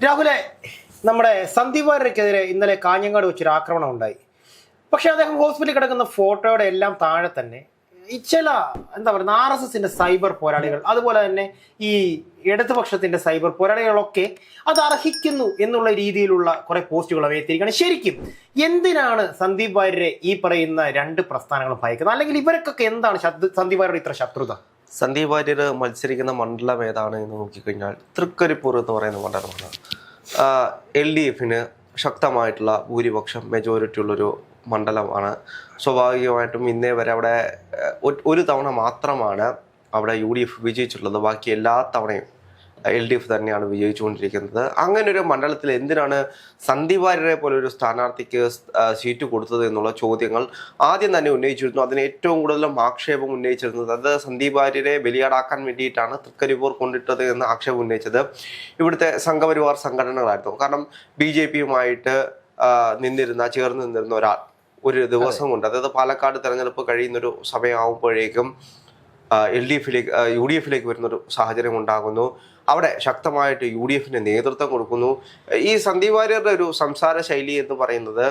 രാഹുലെ, നമ്മുടെ സന്ദീപ് വാര്യർക്കെതിരെ ഇന്നലെ കാഞ്ഞങ്ങാട് വെച്ചൊരു ആക്രമണം ഉണ്ടായി. പക്ഷെ അദ്ദേഹം ഹോസ്പിറ്റലിൽ കിടക്കുന്ന ഫോട്ടോയുടെ എല്ലാം താഴെ തന്നെ ഈ ചില എന്താ പറയുക RSSന്റെ സൈബർ പോരാളികൾ, അതുപോലെ തന്നെ ഈ ഇടതുപക്ഷത്തിന്റെ സൈബർ പോരാളികളൊക്കെ അത് അർഹിക്കുന്നു എന്നുള്ള രീതിയിലുള്ള കുറെ പോസ്റ്റുകൾ എത്തിയിരിക്കുകയാണ്. ശരിക്കും എന്തിനാണ് സന്ദീപ് വാര്യരെ ഈ പറയുന്ന രണ്ട് പ്രസ്ഥാനങ്ങളും ഭയക്കുന്നത്? അല്ലെങ്കിൽ ഇവർക്കൊക്കെ എന്താണ് സന്ദീപ് വാര്യരുടെ ഇത്ര ശത്രുത? സന്ദീപ് വാര്യർ മത്സരിക്കുന്ന മണ്ഡലം ഏതാണ് എന്ന് നോക്കിക്കഴിഞ്ഞാൽ തൃക്കരിപ്പൂർ എന്ന് പറയുന്ന മണ്ഡലമാണ്. LDFന് ശക്തമായിട്ടുള്ള ഭൂരിപക്ഷം മെജോറിറ്റി ഉള്ളൊരു മണ്ഡലമാണ്. സ്വാഭാവികമായിട്ടും ഇന്നേ വരെ അവിടെ ഒരു തവണ മാത്രമാണ് അവിടെ UDF വിജയിച്ചിട്ടുള്ളത്. ബാക്കി എല്ലാ തവണയും LDF തന്നെയാണ് വിജയിച്ചുകൊണ്ടിരിക്കുന്നത്. അങ്ങനെ ഒരു മണ്ഡലത്തിൽ എന്തിനാണ് സന്ദീപ് വാര്യരെ പോലെ ഒരു സ്ഥാനാർത്ഥിക്ക് സീറ്റ് കൊടുത്തത് എന്നുള്ള ചോദ്യങ്ങൾ ആദ്യം തന്നെ ഉന്നയിച്ചിരുന്നു. അതിന് ഏറ്റവും കൂടുതലും ആക്ഷേപം ഉന്നയിച്ചിരുന്നത് അത് സന്ദീപ് വാര്യരെ ബലിയാടാക്കാൻ വേണ്ടിയിട്ടാണ് തൃക്കരിപ്പൂർ കൊണ്ടിട്ടത് എന്ന് ആക്ഷേപം ഉന്നയിച്ചത് ഇവിടുത്തെ സംഘപരിവാർ സംഘടനകളായിരുന്നു. കാരണം BJPയുമായിട്ട് ചേർന്ന് നിന്നിരുന്ന ഒരാൾ ഒരു ദിവസം കൊണ്ട്, അതായത് പാലക്കാട് തെരഞ്ഞെടുപ്പ് കഴിയുന്നൊരു സമയമാകുമ്പോഴേക്കും UDFിലേക്ക് വരുന്നൊരു സാഹചര്യം ഉണ്ടാകുന്നു. അവിടെ ശക്തമായിട്ട് UDFന് നേതൃത്വം കൊടുക്കുന്നു. ഈ സന്ദീപ് വാര്യരുടെ ഒരു സംസാര ശൈലി എന്ന് പറയുന്നത്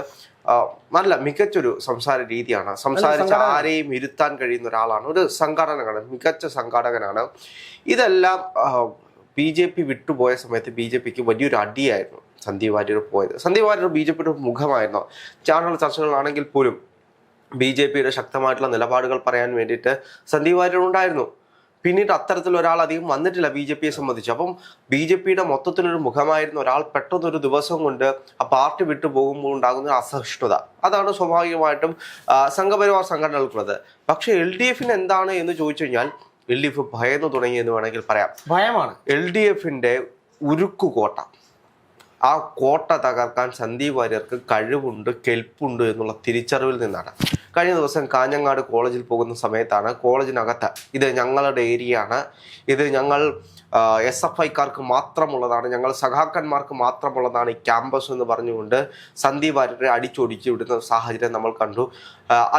നല്ല മികച്ചൊരു സംസാര രീതിയാണ്. സംസാരിച്ച് ആരെയും ഇരുത്താൻ കഴിയുന്ന ഒരാളാണ്. ഒരു സംഘാടകനാണ്, മികച്ച സംഘാടകനാണ്. ഇതെല്ലാം BJP വിട്ടുപോയ സമയത്ത് BJPക്ക് വലിയൊരു അടിയായിരുന്നു സന്ദീപ് വാര്യർ പോയത്. സന്ദീപ് വാര്യർ BJPയുടെ മുഖമായിരുന്നു. ചാനൽ ചർച്ചകളാണെങ്കിൽ പോലും BJPയുടെ ശക്തമായിട്ടുള്ള നിലപാടുകൾ പറയാൻ വേണ്ടിയിട്ട് സന്ദീപ് വാര്യർ ഉണ്ടായിരുന്നു. പിന്നീട് അത്തരത്തിൽ ഒരാൾ അധികം വന്നിട്ടില്ല BJPയെ സംബന്ധിച്ച്. അപ്പം BJPയുടെ മൊത്തത്തിലൊരു മുഖമായിരുന്ന ഒരാൾ പെട്ടെന്നൊരു ദിവസം കൊണ്ട് ആ പാർട്ടി വിട്ടു പോകുമ്പോൾ ഉണ്ടാകുന്ന അസഹിഷ്ണുത, അതാണ് സ്വാഭാവികമായിട്ടും സംഘപരിവാർ സംഘടനകൾക്കുള്ളത്. പക്ഷെ LDFന് എന്താണ് എന്ന് ചോദിച്ചു കഴിഞ്ഞാൽ LDF ഭയന്നു തുടങ്ങി എന്ന് വേണമെങ്കിൽ പറയാം. ഭയമാണ് LDFന്റെ ഉരുക്കുകോട്ട. ആ കോട്ട തകർക്കാൻ സന്ദീപ് വാര്യർക്ക് കഴിവുണ്ട്, കെൽപ്പുണ്ട് എന്നുള്ള തിരിച്ചറിവിൽ നിന്നാണ്. കഴിഞ്ഞ ദിവസം കാഞ്ഞങ്ങാട് കോളേജിൽ പോകുന്ന സമയത്താണ് കോളേജിനകത്ത് ഇത് ഞങ്ങളുടെ ഏരിയയാണ്, ഇത് ഞങ്ങൾ SFIക്കാർക്ക് മാത്രമുള്ളതാണ്, ഞങ്ങൾ സഖാക്കന്മാർക്ക് മാത്രമുള്ളതാണ് ഈ ക്യാമ്പസ് എന്ന് പറഞ്ഞുകൊണ്ട് സന്ദീപ് വാര്യരെ അടിച്ചൊടിച്ച് വിടുന്ന സാഹചര്യം നമ്മൾ കണ്ടു.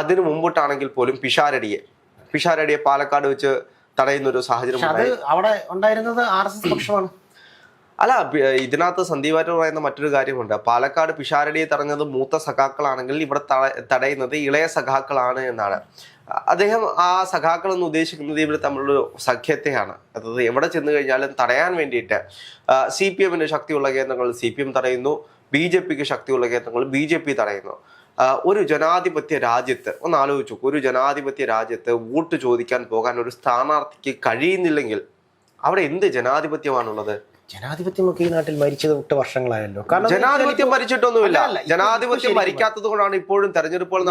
അതിനു മുമ്പിട്ടാണെങ്കിൽ പോലും പിഷാരടിയെ പാലക്കാട് വെച്ച് തടയുന്നൊരു സാഹചര്യം അവിടെ ഉണ്ടായിരുന്നത് RSS പക്ഷമാണ്. അല്ല, ഇതിനകത്ത് സന്ദീപ് വാര്യർ പറയുന്ന മറ്റൊരു കാര്യമുണ്ട്. പാലക്കാട് പിഷാരടിയെ തടഞ്ഞത് മൂത്ത സഖാക്കളാണെങ്കിൽ ഇവിടെ തടയുന്നത് ഇളയ സഖാക്കളാണ് എന്നാണ്. അദ്ദേഹം ആ സഖാക്കൾ എന്ന് ഉദ്ദേശിക്കുന്നത് ഇവർ തമ്മിലൊരു സഖ്യത്തെയാണ്. അതായത് എവിടെ ചെന്ന് കഴിഞ്ഞാലും തടയാൻ വേണ്ടിയിട്ട് CPMന് ശക്തിയുള്ള കേന്ദ്രങ്ങൾ CPM തടയുന്നു, BJPക്ക് ശക്തിയുള്ള കേന്ദ്രങ്ങൾ BJP തടയുന്നു. ഒരു ജനാധിപത്യ രാജ്യത്ത് ഒന്ന് ആലോചിച്ചു, ഒരു ജനാധിപത്യ രാജ്യത്ത് വോട്ട് ചോദിക്കാൻ പോകാൻ ഒരു സ്ഥാനാർത്ഥിക്ക് കഴിയുന്നില്ലെങ്കിൽ അവിടെ എന്ത് ജനാധിപത്യമാണുള്ളത്? ജനാധിപത്യമൊക്കെ ഈ നാട്ടിൽ മരിച്ചത് 8 വർഷങ്ങളായല്ലോ. കാരണം ജനാധിപത്യം മരിച്ചിട്ടൊന്നുമില്ല. ജനാധിപത്യം മരിക്കാത്തത് കൊണ്ടാണ് ഇപ്പോഴും തെരഞ്ഞെടുപ്പുകൾ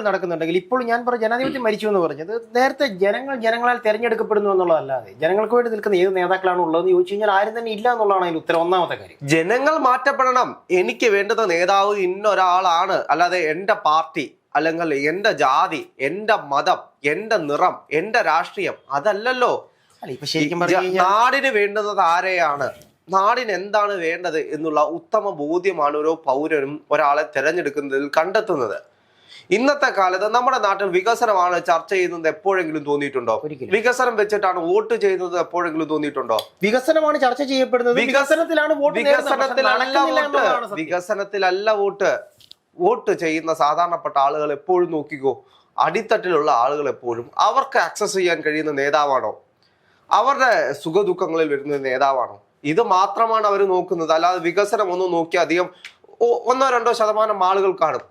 നടക്കുന്നുണ്ടെങ്കിൽ ഇപ്പോഴും ഞാൻ പറഞ്ഞ ജനാധിപത്യം മരിച്ചു എന്ന് പറഞ്ഞത് നേരത്തെ ജനങ്ങളാൽ തെരഞ്ഞെടുക്കപ്പെടുന്നു എന്നുള്ളതല്ലാതെ ജനങ്ങൾക്ക് വേണ്ടി നിൽക്കുന്ന ഏത് നേതാക്കളാണ് ഉള്ളതെന്ന് ചോദിച്ചു കഴിഞ്ഞാൽ ആരും തന്നെ ഇല്ല എന്നുള്ളതാണ് അതിൽ ഉത്തരം. ഒന്നാമത്തെ കാര്യം, ജനങ്ങൾ മാറ്റപ്പെടണം. എനിക്ക് വേണ്ടുന്ന നേതാവ് ഇന്നൊരാളാണ്, അല്ലാതെ എന്റെ പാർട്ടി അല്ലെങ്കിൽ എന്റെ ജാതി, എന്റെ മതം, എന്റെ നിറം, എന്റെ രാഷ്ട്രീയം അതല്ലല്ലോ. നാടിന് വേണ്ടുന്നത് ആരെയാണ്, നാടിന് എന്താണ് വേണ്ടത് എന്നുള്ള ഉത്തമ ബോധ്യമാണ് ഓരോ പൗരനും ഒരാളെ തെരഞ്ഞെടുക്കുന്നതിൽ കണ്ടെത്തുന്നത്. ഇന്നത്തെ കാലത്ത് നമ്മുടെ നാട്ടിൽ വികസനമാണ് ചർച്ച ചെയ്യുന്നത് എപ്പോഴെങ്കിലും തോന്നിയിട്ടുണ്ടോ? വികസനം വെച്ചിട്ടാണ് വോട്ട് ചെയ്യുന്നത് എപ്പോഴെങ്കിലും തോന്നിയിട്ടുണ്ടോ? വികസനമാണ് ചർച്ച ചെയ്യപ്പെടുന്നത്, വികസനത്തിലല്ല വോട്ട് ചെയ്യുന്ന സാധാരണപ്പെട്ട ആളുകൾ എപ്പോഴും നോക്കിക്കോ, അടിത്തട്ടിലുള്ള ആളുകൾ എപ്പോഴും അവർക്ക് ആക്സസ് ചെയ്യാൻ കഴിയുന്ന നേതാവാണോ, അവരുടെ സുഖദുഃഖങ്ങളിൽ വരുന്ന നേതാവാണോ? ഇത് മാത്രമാണ് അവർ നോക്കുന്നത്. അല്ലാതെ വികസനം ഒന്നും നോക്കി അധികം 1-2% ആളുകൾ കാണും.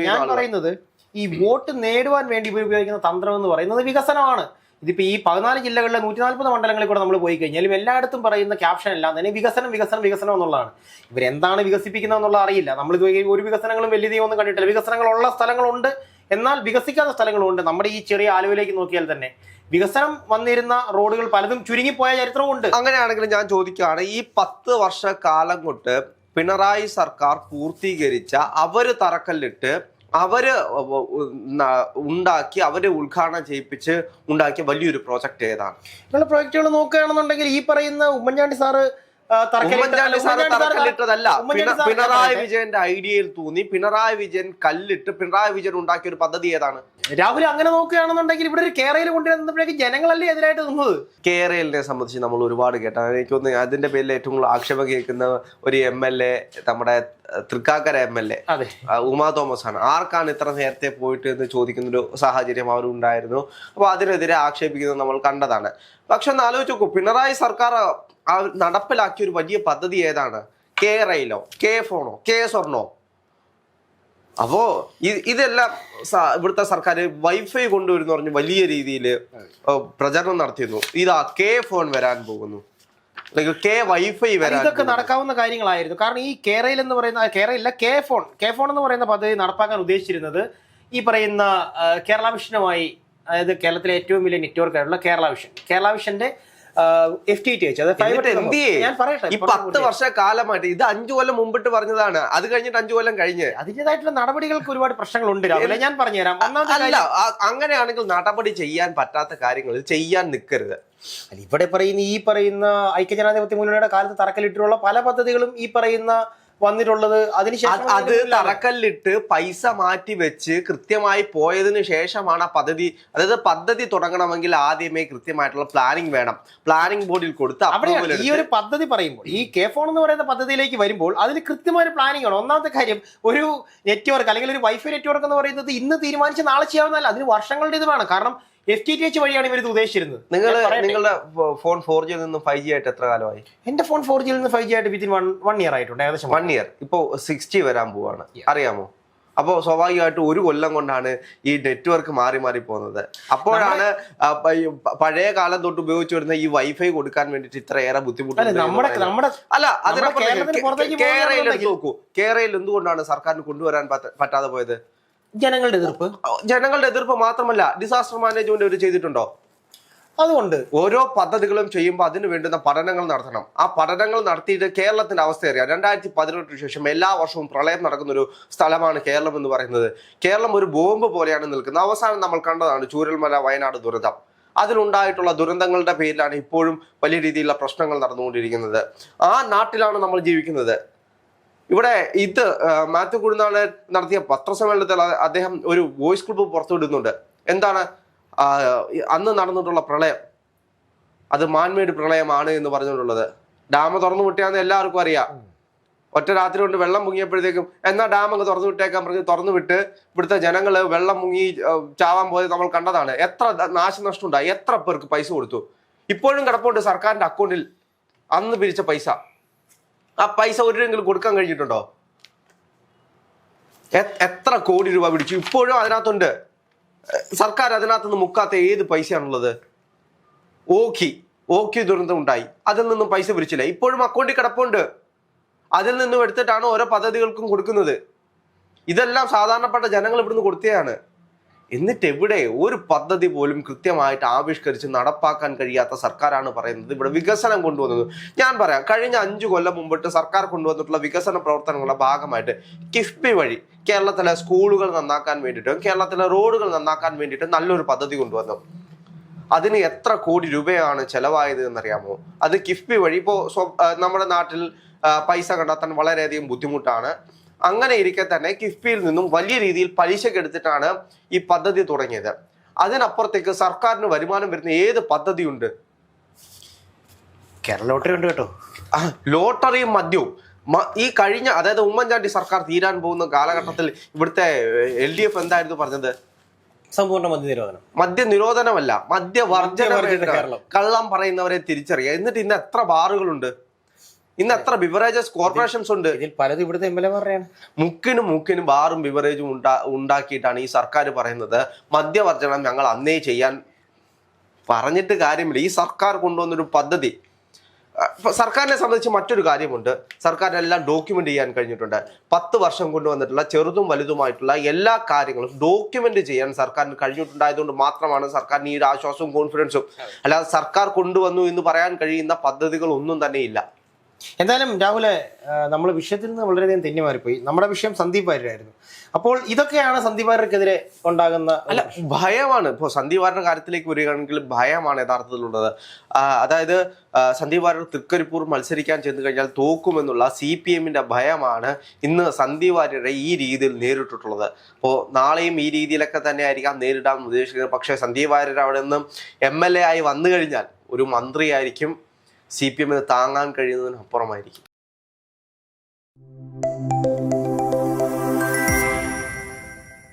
ഞാൻ പറയുന്നത് ഈ വോട്ട് നേടുവാൻ വേണ്ടി ഉപയോഗിക്കുന്ന തന്ത്രം എന്ന് പറയുന്നത് വികസനമാണ്. ഇതിപ്പോ ഈ 14 ജില്ലകളിലെ 140 മണ്ഡലങ്ങളിൽ കൂടെ നമ്മൾ പോയി കഴിഞ്ഞാലും എല്ലായിടത്തും പറയുന്ന ക്യാപ്ഷൻ എല്ലാം തന്നെ വികസനം വികസനം വികസനം എന്നുള്ളതാണ്. ഇവരെന്താണ് വികസിപ്പിക്കുന്നത് എന്നുള്ള അറിയില്ല. നമ്മൾ ഒരു വികസനങ്ങളും വലിയതൊന്നും കണ്ടിട്ടില്ല. വികസനങ്ങളുള്ള സ്ഥലങ്ങളുണ്ട്, എന്നാൽ വികസിക്കാത്ത സ്ഥലങ്ങളുണ്ട്. നമ്മുടെ ഈ ചെറിയ ആലുവയിലേക്ക് നോക്കിയാൽ തന്നെ വികസനം വന്നിരുന്ന റോഡുകൾ പലതും ചുരുങ്ങിപ്പോയ ചരിത്രമുണ്ട്. അങ്ങനെയാണെങ്കിൽ ഞാൻ ചോദിക്കുകയാണ്, ഈ 10 വർഷക്കാലം കൊണ്ട് പിണറായി സർക്കാർ പൂർത്തീകരിച്ച, അവര് തറക്കല്ലിട്ട്, അവര് ഉണ്ടാക്കി, അവര് ഉദ്ഘാടനം ചെയ്യിപ്പിച്ച് ഉണ്ടാക്കിയ വലിയൊരു പ്രോജക്റ്റ് ഏതാണ്? നിങ്ങൾ പ്രോജക്റ്റുകൾ നോക്കുകയാണെന്നുണ്ടെങ്കിൽ ഈ പറയുന്ന ഉമ്മൻചാണ്ടി സാറ് ഉമ്മൻചാണ്ടി സാറ് തറക്കല്ലിട്ടതല്ല, പിണറായി വിജയന്റെ ഐഡിയയിൽ തോന്നി പിണറായി വിജയൻ കല്ലിട്ട് പിണറായി വിജയൻ ഉണ്ടാക്കിയ ഒരു പദ്ധതി ഏതാണ്? രാഹുൽ അങ്ങനെ നോക്കുകയാണെന്നുണ്ടെങ്കിൽ ഇവിടെ ഒരു കേരളയിൽ കൊണ്ടുവന്നപ്പോഴേക്കും ജനങ്ങളല്ലേ എതിരായിട്ട് നിന്നത്? കേരളിനെ സംബന്ധിച്ച് നമ്മൾ ഒരുപാട് കേട്ടാണ്. എനിക്ക് തോന്നുന്നു അതിന്റെ പേരിൽ ഏറ്റവും കൂടുതൽ ആക്ഷേപം കേൾക്കുന്ന ഒരു MLA നമ്മുടെ തൃക്കാക്കര MLA ഉമാ തോമസ് ആണ്. ആർക്കാണ് ഇത്ര നേരത്തെ പോയിട്ട് എന്ന് ചോദിക്കുന്നൊരു സാഹചര്യം അവരുണ്ടായിരുന്നു. അപ്പൊ അതിനെതിരെ ആക്ഷേപിക്കുന്നത് നമ്മൾ കണ്ടതാണ്. പക്ഷെ ഒന്ന് ആലോചിച്ച് നോക്കൂ, പിണറായി സർക്കാർ നടപ്പിലാക്കിയ ഒരു വലിയ പദ്ധതി ഏതാണ്? കേരളയിലോ കെ ഫോണോ കെ സ്വർണോ? അപ്പോ ഇതെല്ലാം ഇവിടുത്തെ സർക്കാർ വൈഫൈ കൊണ്ടുവരുന്ന പറഞ്ഞ് വലിയ രീതിയിൽ പ്രചരണം നടത്തിയിരുന്നു. ഇതാ കെ ഫോൺ വരാൻ പോകുന്നു, അല്ലെങ്കിൽ കെ വൈഫൈ വരാൻ. ഇതൊക്കെ നടക്കാവുന്ന കാര്യങ്ങളായിരുന്നു. കാരണം ഈ കേരളയിൽ എന്ന് പറയുന്ന കേരളയില്ല കെ ഫോൺ എന്ന് പറയുന്ന പദ്ധതി നടപ്പാക്കാൻ ഉദ്ദേശിച്ചിരുന്നത് ഈ പറയുന്ന കേരള വിഷനുമായി, അതായത് കേരളത്തിലെ ഏറ്റവും വലിയ നെറ്റ്വർക്ക് ആയിട്ടുള്ള കേരള വിഷന്റെ FTTH, ഞാൻ പറയട്ടെ, ഈ 10 വർഷക്കാലമായിട്ട് ഇത് 5 കൊല്ലം മുമ്പിട്ട് പറഞ്ഞതാണ്. അത് കഴിഞ്ഞിട്ട് 5 കൊല്ലം കഴിഞ്ഞ് അതിൻ്റെതായിട്ടുള്ള നടപടികൾക്ക് ഒരുപാട് പ്രശ്നങ്ങളുണ്ട്. ഞാൻ പറഞ്ഞുതരാം. അല്ല, അങ്ങനെയാണെങ്കിൽ നടപടി ചെയ്യാൻ പറ്റാത്ത കാര്യങ്ങൾ ചെയ്യാൻ നിൽക്കരുത്. ഇവിടെ പറയുന്ന ഐക്യജനാധിപത്യ മുന്നണിയുടെ കാലത്ത് തറക്കല്ലിട്ടുള്ള പല പദ്ധതികളും ഈ പറയുന്ന വന്നിട്ടുള്ളത് അതിനുശേഷം അത് തറക്കല്ലിട്ട് പൈസ മാറ്റി വെച്ച് കൃത്യമായി പോയതിനു ശേഷമാണ് ആ പദ്ധതി. അതായത് പദ്ധതി തുടങ്ങണമെങ്കിൽ ആദ്യമേ കൃത്യമായിട്ടുള്ള പ്ലാനിങ് വേണം. പ്ലാനിങ് ബോർഡിൽ കൊടുത്ത് അവിടെയാണ് ഈ ഒരു പദ്ധതി പറയുമ്പോൾ, ഈ കെ ഫോൺ എന്ന് പറയുന്ന പദ്ധതിയിലേക്ക് വരുമ്പോൾ അതിന് കൃത്യമായ ഒരു പ്ലാനിങ് ആണ്. ഒന്നാമത്തെ കാര്യം, ഒരു നെറ്റ്വർക്ക് അല്ലെങ്കിൽ ഒരു വൈഫൈ നെറ്റ്വർക്ക് എന്ന് പറയുന്നത് ഇന്ന് തീരുമാനിച്ച് നാളെ ചെയ്യാവുന്നതല്ല. അതിന് വർഷങ്ങളുടെ ഇത് വേണം. കാരണം FTTH വഴിയാണ് ഇവർ ഉദ്ദേശിച്ചിരുന്നത്. നിങ്ങളുടെ ഫോൺ 4G നിന്നും 5G ആയിട്ട് എത്ര കാലമായി? എന്റെ ഫോൺ 4G നിന്ന് 5G ആയിട്ട് വിത്തിൻ 1 ഇയർ ആയിട്ടുണ്ട്, ഏകദേശം 1 ഇയർ. ഇപ്പോ 6G വരാൻ പോവാണ്, അറിയാമോ? അപ്പോൾ സ്വാഭാവികമായിട്ട് 1 കൊല്ലം കൊണ്ടാണ് ഈ നെറ്റ്വർക്ക് മാറി പോകുന്നത്. അപ്പോഴാണ് പഴയ കാലം തൊട്ട് ഉപയോഗിച്ചു വരുന്ന ഈ വൈഫൈ കൊടുക്കാൻ വേണ്ടിട്ട് ഇത്രയേറെ ബുദ്ധിമുട്ട്. അല്ല, കേരളയിൽ എടുത്ത് നോക്കൂ, കേരളയിൽ എന്തുകൊണ്ടാണ് സർക്കാരിന് കൊണ്ടുവരാൻ പറ്റാതെ പോയത്? ജനങ്ങളുടെ എതിർപ്പ് മാത്രമല്ല, ഡിസാസ്റ്റർ മാനേജ്മെന്റ് അവർ ചെയ്തിട്ടുണ്ടോ? അതുകൊണ്ട് ഓരോ പദ്ധതികളും ചെയ്യുമ്പോൾ അതിന് വേണ്ടുന്ന പഠനങ്ങൾ നടത്തണം. ആ പഠനങ്ങൾ നടത്തിയിട്ട് കേരളത്തിന്റെ അവസ്ഥ അറിയാം. 2018 ശേഷം എല്ലാ വർഷവും പ്രളയം നടക്കുന്ന ഒരു സ്ഥലമാണ് കേരളം എന്ന് പറയുന്നത്. കേരളം ഒരു ബോംബ് പോലെയാണ് നിൽക്കുന്നത്. അവസാനം നമ്മൾ കണ്ടതാണ് ചൂരൽമല വയനാട് ദുരന്തം. അതിലുണ്ടായിട്ടുള്ള ദുരന്തങ്ങളുടെ പേരിലാണ് ഇപ്പോഴും വലിയ രീതിയിലുള്ള പ്രശ്നങ്ങൾ നടന്നുകൊണ്ടിരിക്കുന്നത്. ആ നാട്ടിലാണ് നമ്മൾ ജീവിക്കുന്നത്. ഇവിടെ ഇത് മാത്യു കുഴുന്നാള് നടത്തിയ പത്രസമ്മേളനത്തിൽ അദ്ദേഹം ഒരു വോയിസ് ക്ലിപ്പ് പുറത്തുവിടുന്നുണ്ട്. എന്താണ് അന്ന് നടന്നിട്ടുള്ള പ്രളയം, അത് മാൻമേഡ് പ്രളയമാണ് എന്ന് പറഞ്ഞിട്ടുള്ളത്. ഡാം തുറന്നു വിട്ടിയാന്ന് എല്ലാവർക്കും അറിയാം. ഒറ്റ രാത്രി കൊണ്ട് വെള്ളം മുങ്ങിയപ്പോഴത്തേക്കും എന്നാ ഡാം അങ്ങ് തുറന്നു വിട്ടേക്കാൻ പറഞ്ഞ് തുറന്നു വിട്ട് ഇവിടുത്തെ ജനങ്ങള് വെള്ളം മുങ്ങി ചാവാൻ പോയത് നമ്മൾ കണ്ടതാണ്. എത്ര നാശനഷ്ടം ഉണ്ടായി, എത്ര പേർക്ക് പൈസ കൊടുത്തു. ഇപ്പോഴും കിടപ്പുണ്ട് സർക്കാരിന്റെ അക്കൗണ്ടിൽ അന്ന് പിരിച്ച പൈസ. ആ പൈസ ഒരെങ്കിലും കൊടുക്കാൻ കഴിഞ്ഞിട്ടുണ്ടോ? എത്ര കോടി രൂപ പിടിച്ചു, ഇപ്പോഴും അതിനകത്തുണ്ട്. സർക്കാർ അതിനകത്തുനിന്ന് മുക്കാത്ത ഏത് പൈസയാണുള്ളത്? ഓഖി ദുരന്തം ഉണ്ടായി, അതിൽ നിന്നും പൈസ പിരിച്ചില്ല, ഇപ്പോഴും അക്കൗണ്ടിൽ കിടപ്പുണ്ട്. അതിൽ നിന്നും എടുത്തിട്ടാണ് ഓരോ പദ്ധതികൾക്കും കൊടുക്കുന്നത്. ഇതെല്ലാം സാധാരണപ്പെട്ട ജനങ്ങൾ ഇവിടുന്ന് കൊടുത്തതാണ്. എന്നിട്ട് എവിടെ ഒരു പദ്ധതി പോലും കൃത്യമായിട്ട് ആവിഷ്കരിച്ച് നടപ്പാക്കാൻ കഴിയാത്ത സർക്കാരാണ് പറയുന്നത് ഇവിടെ വികസനം കൊണ്ടുവന്നത്. ഞാൻ പറയാം, കഴിഞ്ഞ 5 കൊല്ലം മുമ്പിട്ട് സർക്കാർ കൊണ്ടുവന്നിട്ടുള്ള വികസന പ്രവർത്തനങ്ങളുടെ ഭാഗമായിട്ട് കിഫ്ബി വഴി കേരളത്തിലെ സ്കൂളുകൾ നന്നാക്കാൻ വേണ്ടിയിട്ടും കേരളത്തിലെ റോഡുകൾ നന്നാക്കാൻ വേണ്ടിയിട്ടും നല്ലൊരു പദ്ധതി കൊണ്ടുവന്നു. അതിന് എത്ര കോടി രൂപയാണ് ചെലവായത് എന്നറിയാമോ? അത് കിഫ്ബി വഴി. ഇപ്പോൾ നമ്മുടെ നാട്ടിൽ പൈസ കണ്ടെത്താൻ വളരെയധികം ബുദ്ധിമുട്ടാണ്. അങ്ങനെ ഇരിക്കെ തന്നെ കിഫ്ബിയിൽ നിന്നും വലിയ രീതിയിൽ പലിശക്ക് എടുത്തിട്ടാണ് ഈ പദ്ധതി തുടങ്ങിയത്. അതിനപ്പുറത്തേക്ക് സർക്കാരിന് വരുമാനം വരുന്ന ഏത് പദ്ധതിയുണ്ട്? കേരള ലോട്ടറി ഉണ്ട് കേട്ടോ. ലോട്ടറിയും മദ്യവും. ഈ കഴിഞ്ഞ, അതായത് ഉമ്മൻചാണ്ടി സർക്കാർ തീരാൻ പോകുന്ന കാലഘട്ടത്തിൽ ഇവിടുത്തെ LDF എന്തായിരുന്നു പറഞ്ഞത്? സമ്പൂർണ്ണ മദ്യനിരോധനം. മദ്യനിരോധനമല്ല, മദ്യവർജനം. കള്ളം പറയുന്നവരെ തിരിച്ചറിയുക. എന്നിട്ട് ഇന്ന് എത്ര ബാറുകളുണ്ട്, ഇന്ന് എത്ര ബിവറേജസ് കോർപ്പറേഷൻസ് ഉണ്ട്? ഇതിൽ പലതും ഇവിടുത്തെ MLA പറയാണ്. മുക്കിനും ബാറും ബിവറേജും ഉണ്ടാക്കിയിട്ടാണ് ഈ സർക്കാർ പറയുന്നത് മദ്യവർജനം ഞങ്ങൾ അന്നേ ചെയ്യാൻ. പറഞ്ഞിട്ട് കാര്യമില്ല. ഈ സർക്കാർ കൊണ്ടുവന്നൊരു പദ്ധതി. സർക്കാരിനെ സംബന്ധിച്ച് മറ്റൊരു കാര്യമുണ്ട്, സർക്കാരിനെല്ലാം ഡോക്യുമെന്റ് ചെയ്യാൻ കഴിഞ്ഞിട്ടുണ്ട്. 10 വർഷം കൊണ്ടുവന്നിട്ടുള്ള ചെറുതും വലുതുമായിട്ടുള്ള എല്ലാ കാര്യങ്ങളും ഡോക്യുമെന്റ് ചെയ്യാൻ സർക്കാരിന് കഴിഞ്ഞിട്ടുണ്ടായതുകൊണ്ട് മാത്രമാണ് സർക്കാരിന് ഈ ഒരു ആശ്വാസവും കോൺഫിഡൻസും. അല്ലാതെ സർക്കാർ കൊണ്ടുവന്നു എന്ന് പറയാൻ കഴിയുന്ന പദ്ധതികൾ ഒന്നും തന്നെ ഇല്ല. എന്തായാലും രാഹുലെ, നമ്മൾ വിഷയത്തിൽ നിന്ന് വളരെയധികം തെന്നി മാറിപ്പോയി. നമ്മുടെ വിഷയം സന്ദീപ് വാര്യരായിരുന്നു. അപ്പോൾ ഇതൊക്കെയാണ് സന്ദീപ് വാര്യർക്കെതിരെ ഉണ്ടാകുന്ന അല്ല, ഭയമാണ്. ഇപ്പോൾ സന്ദീപ് വാര്യരുടെ കാര്യത്തിലേക്ക് വരികയാണെങ്കിൽ ഭയമാണ് യഥാർത്ഥത്തിലുള്ളത്. അതായത് സന്ദീപ് വാര്യർ തൃക്കരിപ്പൂർ മത്സരിക്കാൻ ചെന്ന് കഴിഞ്ഞാൽ തോക്കുമെന്നുള്ള CPM-ന്റെ ഭയമാണ് ഇന്ന് സന്ദീപ് വാര്യരെ ഈ രീതിയിൽ നേരിട്ടിട്ടുള്ളത്. അപ്പോൾ നാളെയും ഈ രീതിയിലൊക്കെ തന്നെ ആയിരിക്കാം നേരിടാൻ ഉദ്ദേശിക്കുന്നത്. പക്ഷേ സന്ദീപ് വാര്യർ അവിടെ നിന്ന് MLA ആയി വന്നു കഴിഞ്ഞാൽ ഒരു മന്ത്രിയായിരിക്കും. CPM-ന് താങ്ങാൻ കഴിയുന്നതിന് അപ്പുറമായിരിക്കും.